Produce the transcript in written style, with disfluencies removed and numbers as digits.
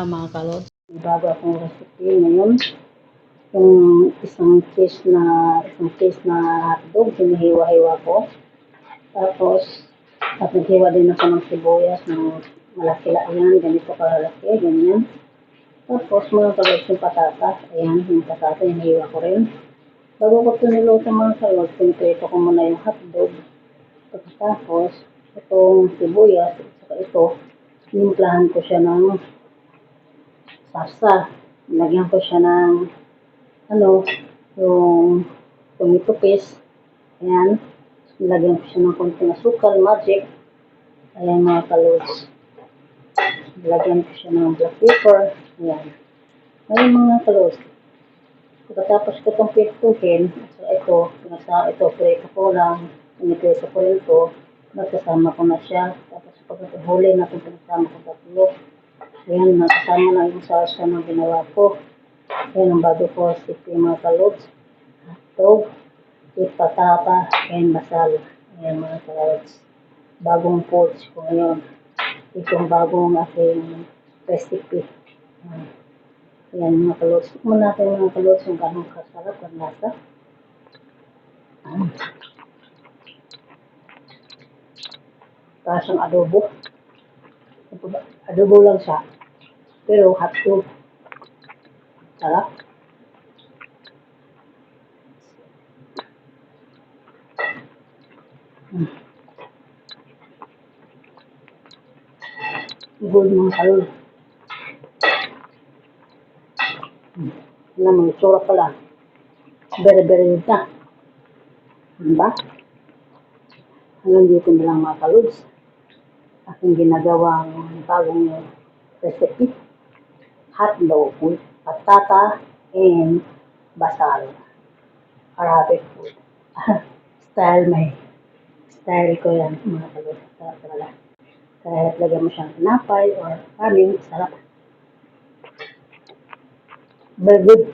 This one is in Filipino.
mga kalot. Bago akong recipe ngayon. Yung isang case na hotdog, hinihiwa-hiwa ko. Tapos naghiwa din ako ng sibuyas ng malaki yan, ganito kalalaki, ganyan. Tapos mga kalot yung patatas, ayan, yung patatas, hinihiwa ko rin. Bago ko ito niluto mga kalot, pinipirito ko muna yung hotdog. Tapos, itong sibuyas, saka ito, nimplahan ko siya ng salsa. Lagyan ko siya ng, yung tomato paste. Ayan. Lagyan ko siya ng konting asukal, magic. Ayan mga kalods. Lagyan ko siya ng black pepper. Ayan. Ngayon mga kalods, pagkatapos ko itong pirtuhin, so ito, prito ko lang, piniprito ko rin ito, nagsasama ko na siya. Tapos pagkatahuli na ito, pinagsama ko tatlo. Ayan, nakasama na yung salsa na ginawa ko. Ayan, ang bago ko recipe mga kalods. Hotdog, with patata, and masala. Ayan mga kalods. Bagong foods ko ngayon. Itong bagong aking recipe. Ayan mga kalods. Tikman natin mga kalods yung ganong kasarap ang lasa. Para siyang adobo. Adobo lang siya. Pero hotdog. Sarap. Good mga kalods. Alam mo, itsura pala. Very na. Diba? Hanggang dito na lang mga kalods. Aking ginagawang bagong recipe. Hotdog with patata and basal. Arabic food. Style ko yan mga kalods. Sarap talaga. Kahit lagyan mo siyang tinapay or kanin, sarap. Very good.